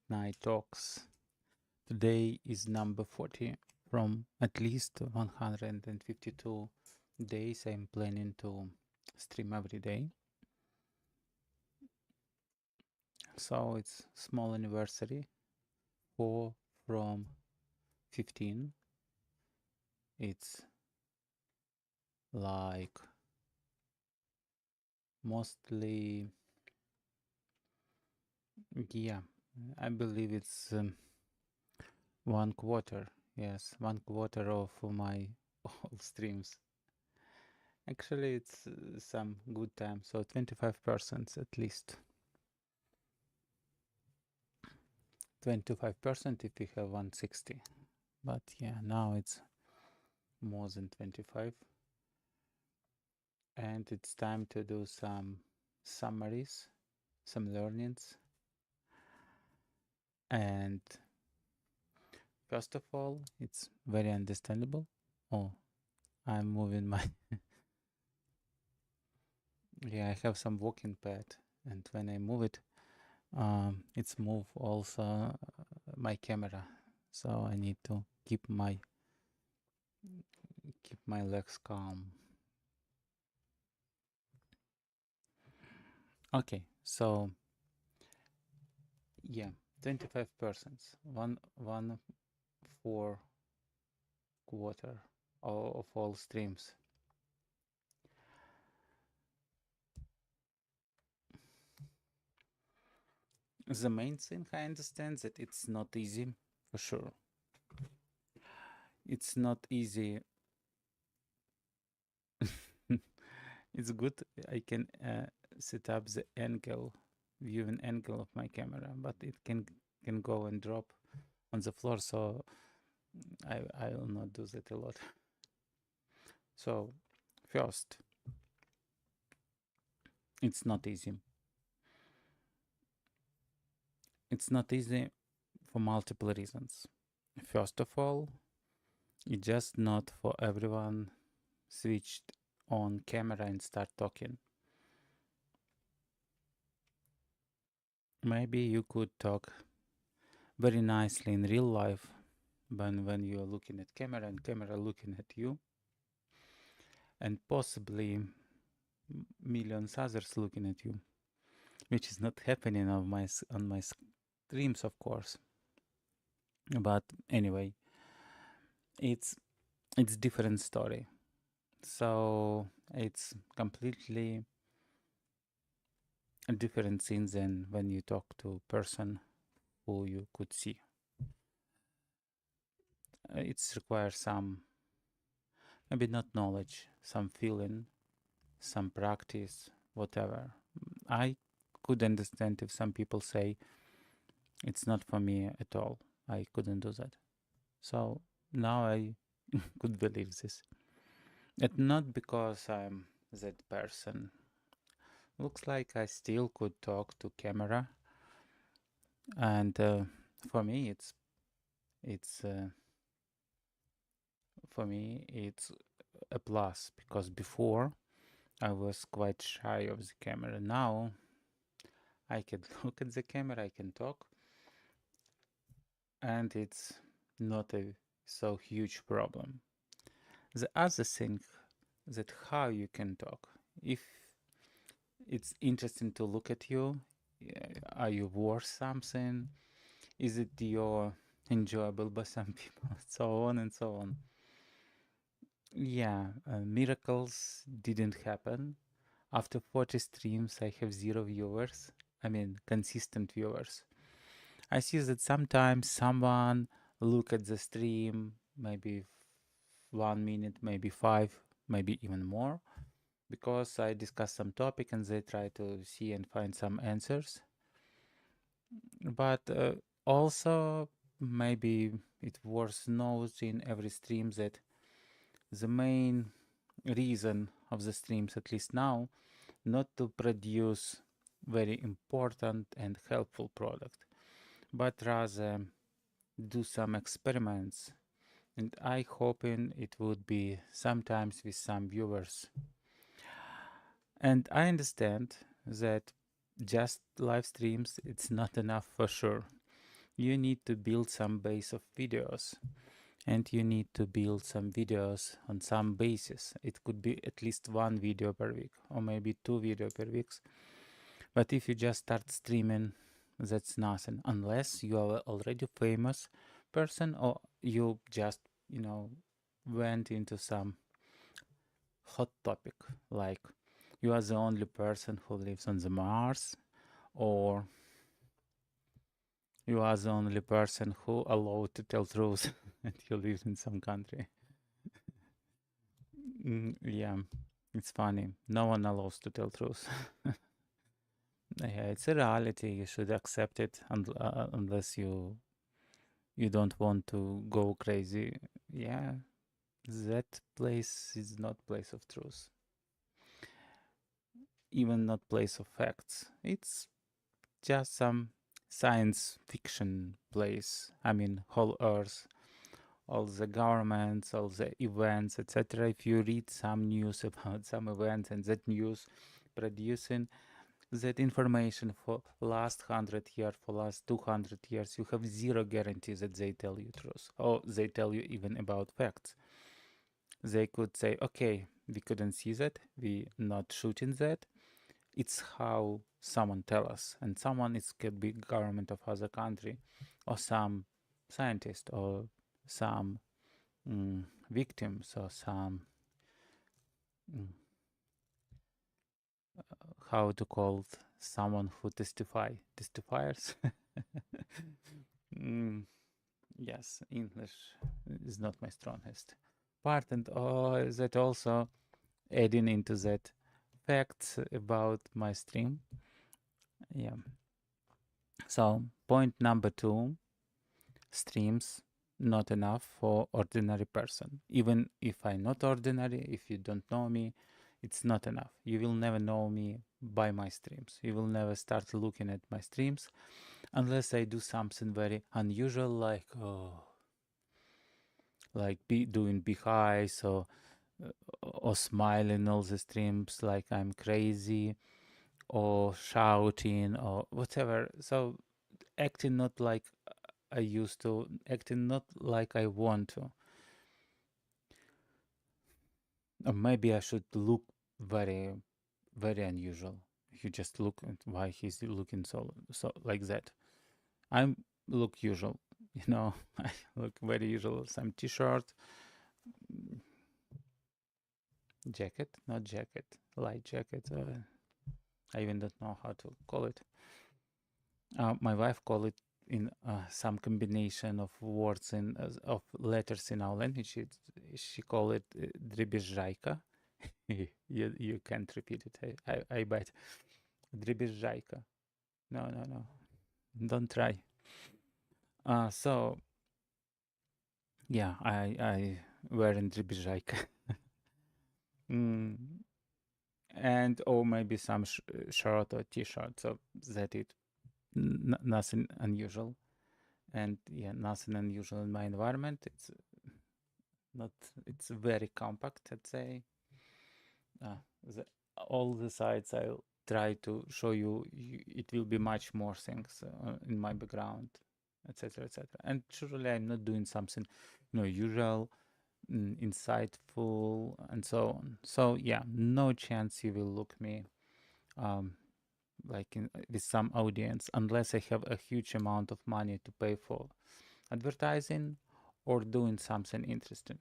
night talks. Today is number 40 from at least 152 days I'm planning to stream every day. So it's small anniversary, 4 from 15. It's like mostly, yeah, I believe it's 1/4. Yes, 1/4 of my all streams. Actually, it's some good time, so 25% at least. 25% if we have 160. But yeah, now it's more than 25. And it's time to do some summaries, some learnings. And first of all, it's very understandable. Oh, I'm moving my yeah, I have some walking pad, and when I move it, it's move also my camera, so I need to keep my legs calm. Okay, so yeah, 25%, one 4/4 of all streams. The main thing I understand that it's not easy, for sure. It's not easy. It's good. I can set up the viewing angle of my camera, but it can go and drop on the floor, so I will not do that a lot. So first, it's not easy. It's not easy for multiple reasons. First of all, it's just not for everyone switched on camera and start talking. Maybe you could talk very nicely in real life, but when you're looking at camera and camera looking at you, and possibly millions others looking at you, which is not happening on my streams, of course. But anyway, it's different story. So it's completely a different scene than when you talk to a person who you could see. It requires some, maybe not knowledge, some feeling, some practice, whatever. I could understand if some people say it's not for me at all. I couldn't do that. So now I could believe this. And not because I'm that person. Looks like I still could talk to camera, and for me it's for me it's a plus, because before I was quite shy of the camera. Now I can look at the camera, I can talk, and it's not a so huge problem. The other thing, that how you can talk. If it's interesting to look at you, are you worth something? Is it your enjoyable by some people? So on and so on. Yeah, miracles didn't happen. After 40 streams, I have 0 viewers. I mean, consistent viewers. I see that sometimes someone look at the stream, maybe 1 minute, maybe 5, maybe even more, because I discuss some topic and they try to see and find some answers. But also, maybe it's worth noting every stream that the main reason of the streams, at least now, not to produce very important and helpful product, but rather do some experiments, and I hoping it would be sometimes with some viewers. And I understand that just live streams, it's not enough for sure. you need to build some base of videos, and you need to build some videos on some basis. It could be at least one video per week, or maybe two video per week. But if you just start streaming, that's nothing, unless you are already famous person, or you just, went into some hot topic, like you are the only person who lives on the Mars, or you are the only person who allowed to tell truth and you live in some country. Yeah, it's funny. No one allows to tell truth. Yeah, it's a reality. You should accept it, unless you don't want to go crazy. Yeah, that place is not place of truth, even not place of facts. It's just some science fiction place. I mean, whole Earth, all the governments, all the events, etc. If you read some news about some events and that news producing that information for last 100 years, for last 200 years, you have zero guarantee that they tell you truth, or they tell you even about facts. They could say, okay, we couldn't see that, we not shooting that. It's how someone tell us, and someone is could be government of other country, or some scientist, or some victims, or some how to call someone who testifiers. Yes, English is not my strongest part, and that also adding into that facts about my stream. Yeah. So point number 2, streams not enough for ordinary person. Even if I'm not ordinary, if you don't know me, it's not enough. You will never know me by my streams. You will never start looking at my streams unless I do something very unusual, like doing big eyes, or smiling all the streams like I'm crazy, or shouting, or whatever. So acting not like I used to, acting not like I want to. Or maybe I should look very, very unusual. You just look at why he's looking so like that. I look usual, I look very usual. Some t-shirt, jacket, not jacket, light jacket. I even don't know how to call it. My wife call it in some combination of words of letters in our language. She call it dribezhaika. You can't repeat it. I bet. Dribezhaika. No, no, no. Don't try. So yeah, I wearing dribezhaika. And or maybe some shirt or t-shirt. So that it. Nothing unusual. And yeah, nothing unusual in my environment. It's not. It's very compact, I'd say. The, all the sides I'll try to show you, it will be much more things in my background, etc., etc. And surely I'm not doing something, usual, insightful, and so on. So yeah, no chance you will look me like with some audience, unless I have a huge amount of money to pay for advertising or doing something interesting,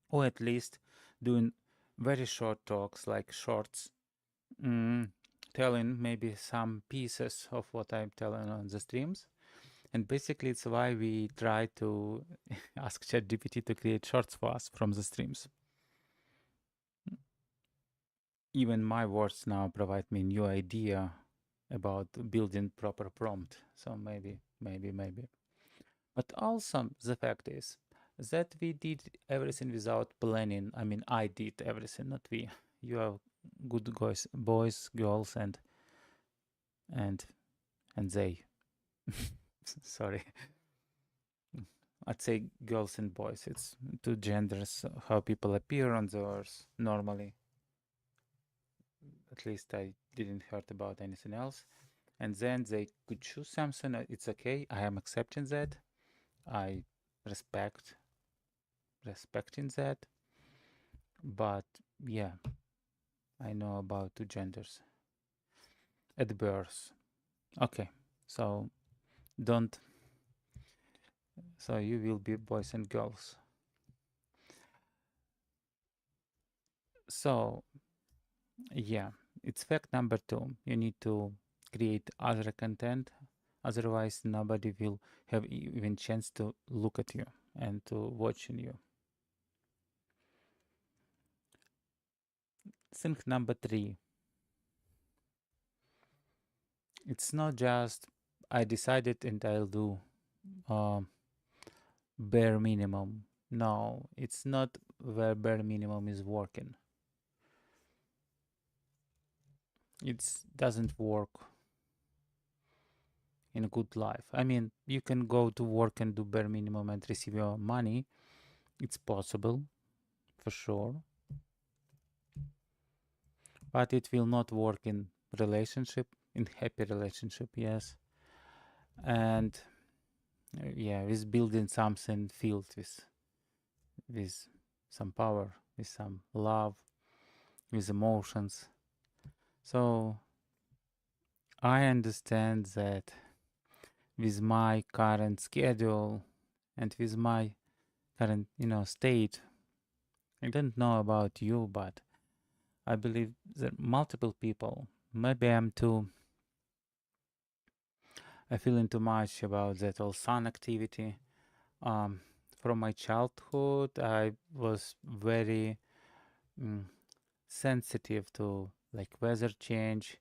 or at least doing very short talks, like shorts, telling maybe some pieces of what I'm telling on the streams. And basically it's why we try to ask ChatGPT to create shorts for us from the streams. Even my words now provide me new idea about building proper prompt. So maybe. But also the fact is that we did everything without planning. I mean, I did everything, not we. You are good boys, girls, and they. Sorry, I'd say girls and boys. It's two genders. How people appear on the earth normally. At least I didn't heard about anything else. and then they could choose something. It's okay. I am accepting that. I respecting that. But yeah, I know about two genders at birth. Okay, so don't. So you will be boys and girls. So yeah, it's fact number two. You need to create other content, otherwise nobody will have even chance to look at you and to watching you. Thing number three. It's not just I decided and I'll do bare minimum. No, it's not where bare minimum is working. It doesn't work in a good life. I mean, you can go to work and do bare minimum and receive your money. It's possible, for sure. But it will not work in relationship, in happy relationship, yes. And yeah, with building something filled with some power, with some love, with emotions. So I understand that with my current schedule and with my current, state, I don't know about you, but I believe that multiple people, maybe I feeling too much about that all sun activity. Um, from my childhood, I was very mm, sensitive to like weather change.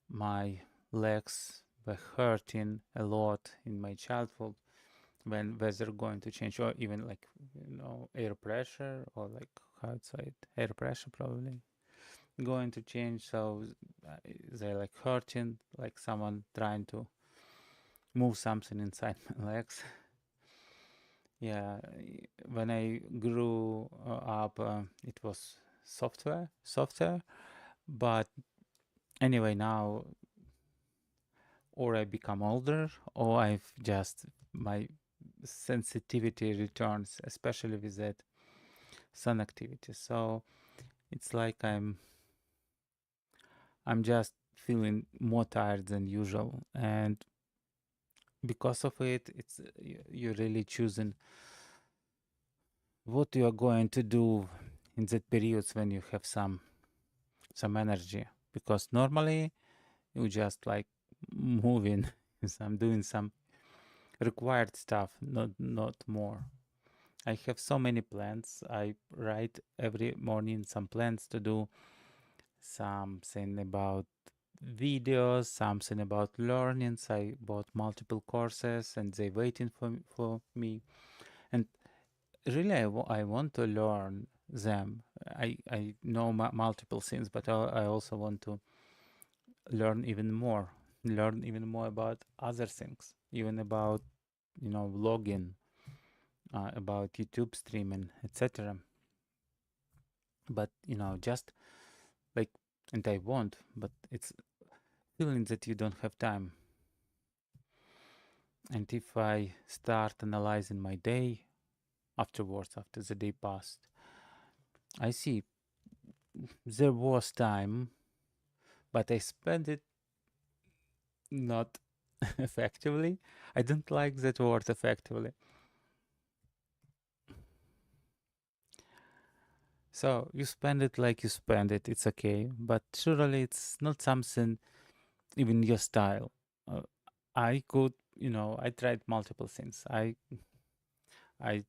My legs were hurting a lot in my childhood when weather going to change, or even like air pressure, or like outside air pressure probably going to change. So they're like hurting, like someone trying to move something inside my legs. Yeah, when I grew up, it was softer. But anyway, now, or I become older, or I've just my sensitivity returns, especially with that sun activity. So it's like I'm just feeling more tired than usual, and because of it, it's you're really choosing what you are going to do in that periods when you have some energy, because normally you just like moving I'm doing some required stuff, not more. I have so many plans. I write every morning some plans to do, something about videos, something about learnings. I bought multiple courses and they waiting for me. And really, I want to learn them. I know multiple things, but I also want to learn even more. Learn even more about other things, even about vlogging, about YouTube streaming, etc. But just like, and I want, but it's feeling that you don't have time. And if I start analyzing my day afterwards, after the day passed, I see there was time, but I spent it not effectively. I don't like that word effectively. So you spend it like you spend it, it's okay, but surely it's not something even your style. Uh, I could, I tried multiple things. I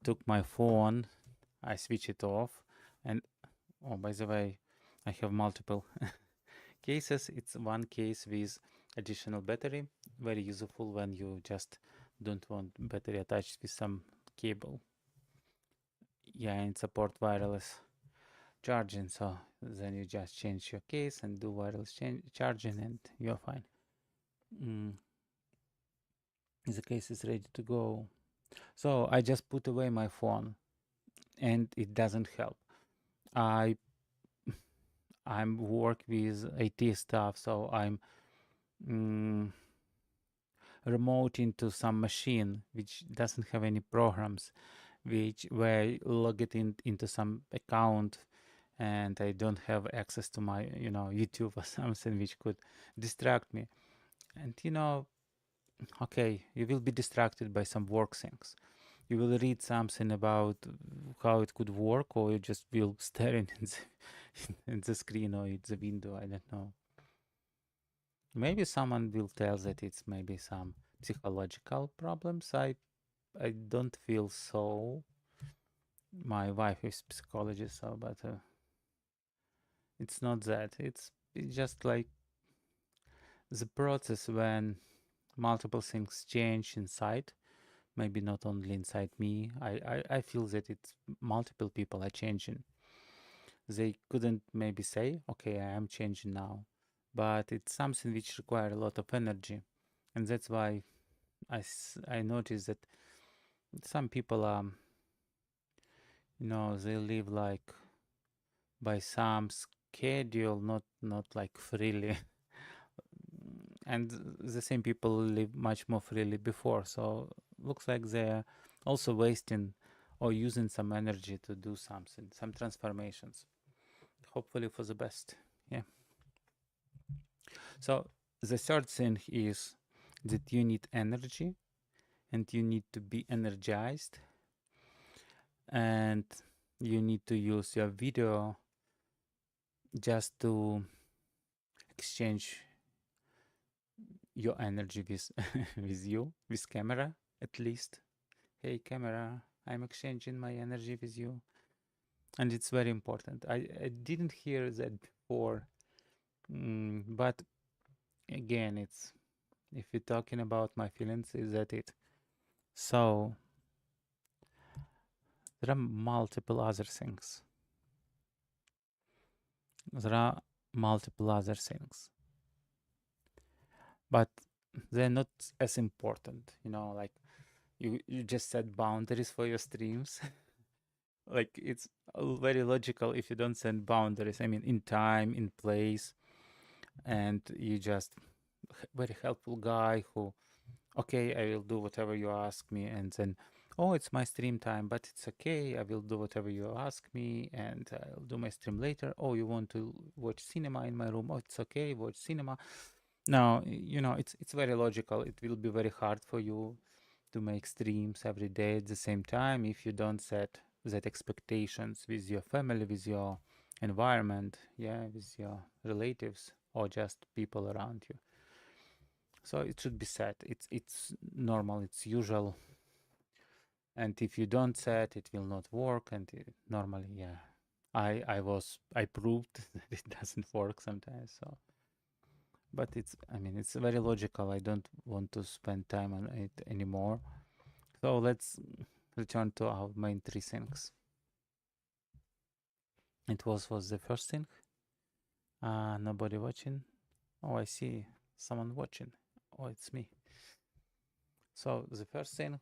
took my phone, I switch it off, and oh, by the way, I have multiple cases. It's one case with additional battery, very useful when you just don't want battery attached with some cable. Yeah, and support wireless charging, so then you just change your case and do wireless charging and you're fine. The case is ready to go. So I just put away my phone and it doesn't help. I'm work with IT stuff, so I'm remote into some machine which doesn't have any programs, which where I log it into some account, and I don't have access to my YouTube or something which could distract me. And okay, you will be distracted by some work things. You will read something about how it could work, or you just will staring in the screen or in the window. I don't know. Maybe someone will tell that it's maybe some psychological problems. I don't feel so. My wife is psychologist, so but it's not that. It's just like the process when multiple things change inside. Maybe not only inside me. I feel that it's multiple people are changing. They couldn't maybe say, okay, I am changing now, but it's something which requires a lot of energy, and that's why I noticed that some people they live like by some schedule, not like freely. And the same people live much more freely before, so looks like they're also wasting or using some energy to do something, some transformations, hopefully for the best. Yeah. So the third thing is that you need energy and you need to be energized, and you need to use your video just to exchange your energy with with camera, at least. Hey camera, I'm exchanging my energy with you. And it's very important. I didn't hear that before, but again, it's if we're talking about my feelings, is that it? So there are multiple other things. There are multiple other things, but they're not as important. Like you just set boundaries for your streams. Like it's very logical if you don't set boundaries. I mean, in time, in place, and you just very helpful guy who, okay, I will do whatever you ask me, and then, oh, it's my stream time, but it's okay, I will do whatever you ask me, and I'll do my stream later. Oh, you want to watch cinema in my room? Oh, it's okay, watch cinema. Now, it's very logical. It will be very hard for you to make streams every day at the same time if you don't set that expectations with your family, with your environment, yeah, with your relatives or just people around you. So it should be set. It's normal, it's usual. And if you don't set, it will not work. And normally, yeah, I proved that it doesn't work sometimes. So, but it's very logical. I don't want to spend time on it anymore. So let's return to our main three things. It was the first thing. Nobody watching. Oh, I see someone watching. Oh, it's me. So the first thing.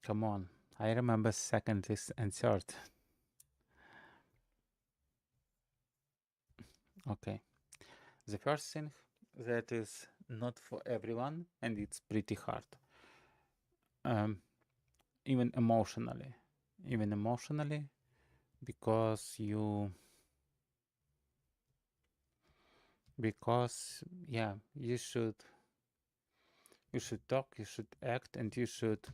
Come on. I remember second and third. Okay. The first thing that is not for everyone, and it's pretty hard. Um, even emotionally. Even emotionally, because yeah, you should talk, you should act, and you should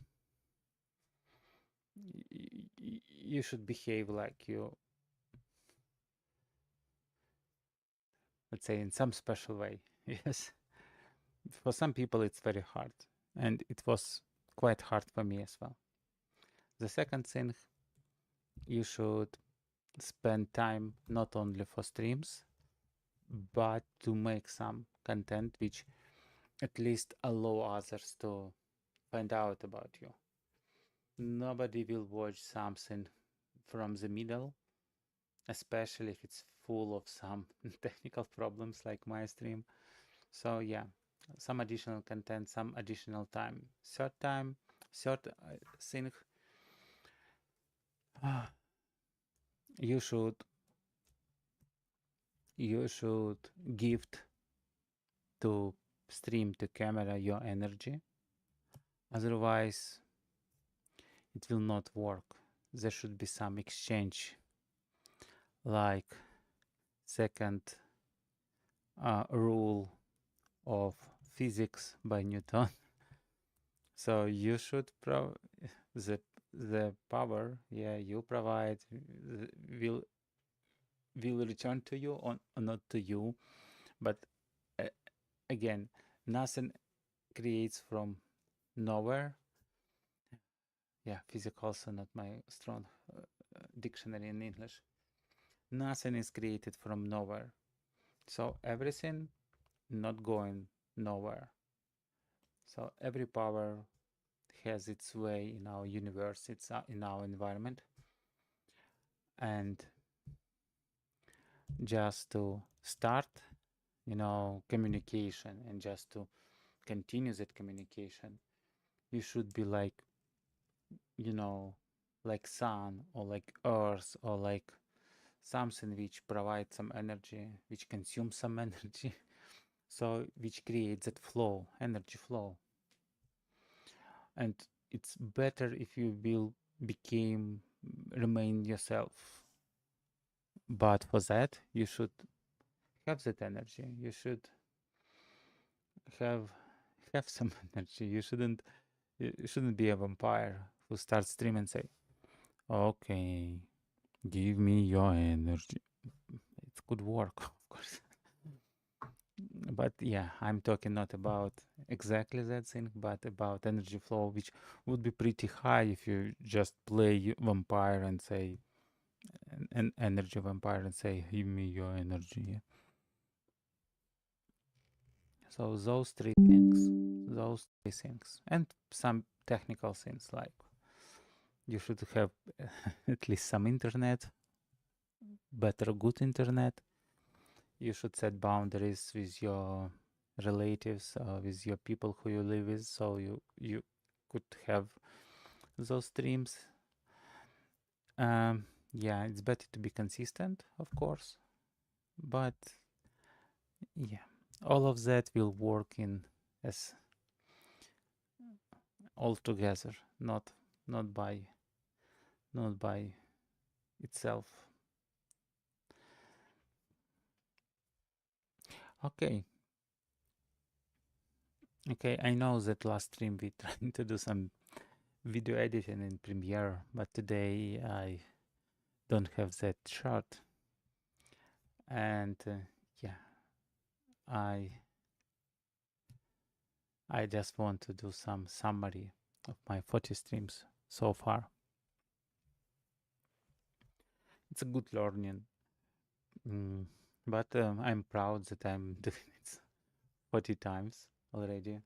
behave like you, let's say, in some special way. Yes. For some people it's very hard, and it was quite hard for me as well. The second thing, you should spend time not only for streams, but to make some content which at least allow others to find out about you. Nobody will watch something from the middle, especially if it's full of some technical problems like my stream. So yeah, some additional content, some additional time. Third thing, you should you should gift to stream to camera your energy. Otherwise, it will not work. There should be some exchange, like second rule of physics by Newton. So you should the power, yeah, you provide will return to you or not to you. But again, nothing creates from nowhere. Yeah, physics also not my strong dictionary in English. Nothing is created from nowhere. So everything not going nowhere. So every power has its way in our universe, it's in our environment. And just to start, communication, and just to continue that communication, you should be like, like sun or like earth or like something which provides some energy, which consumes some energy. So which creates that flow, energy flow. And it's better if you will remain yourself. But for that, you should have that energy. You should have some energy. You shouldn't be a vampire who starts streaming and say, "Okay, give me your energy." It could work, of course. But yeah, I'm talking not about exactly that thing, but about energy flow, which would be pretty high if you just play vampire and say an energy vampire and say, "Give me your energy." So those three things, and some technical things like you should have at least some internet, better good internet. You should set boundaries with your relatives, with your people who you live with, so you could have those streams. Yeah, it's better to be consistent, of course, but yeah, all of that will work in as all together, not by itself. Okay. Okay, I know that last stream we tried to do some video editing in Premiere, but today I don't have that shot. And yeah, I just want to do some summary of my 40 streams so far. It's a good learning, but I'm proud that I'm doing it 40 times already.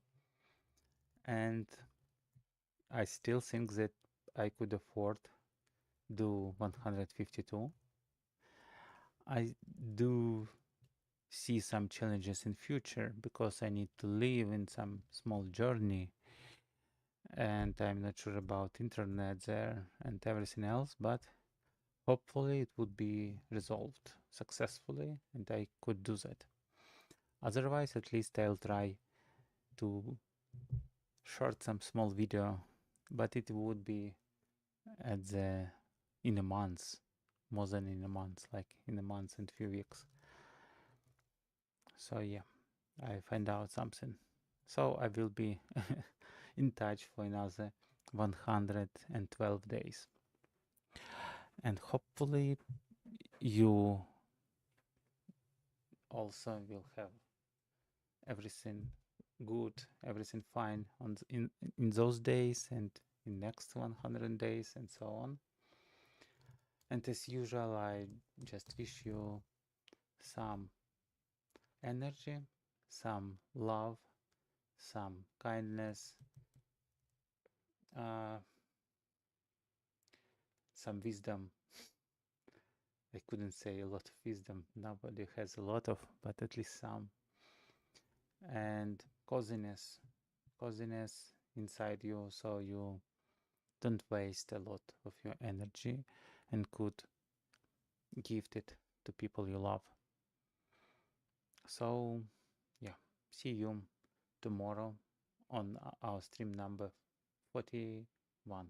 And I still think that I could afford do 152. I do see some challenges in future because I need to live in some small journey, and I'm not sure about internet there and everything else, but hopefully it would be resolved successfully and I could do that. Otherwise, at least I'll try to short some small video, but it would be in a month, more than in a month, like in a month and few weeks. So yeah, I find out something. So I will be in touch for another 112 days. And hopefully you also will have everything good, everything fine in those days and in next 100 days and so on. And as usual, I just wish you some energy, some love, some kindness, some wisdom. I couldn't say a lot of wisdom. Nobody has a lot of, but at least some. And coziness inside you, so you don't waste a lot of your energy and could gift it to people you love. So, yeah, see you tomorrow on our stream number 41.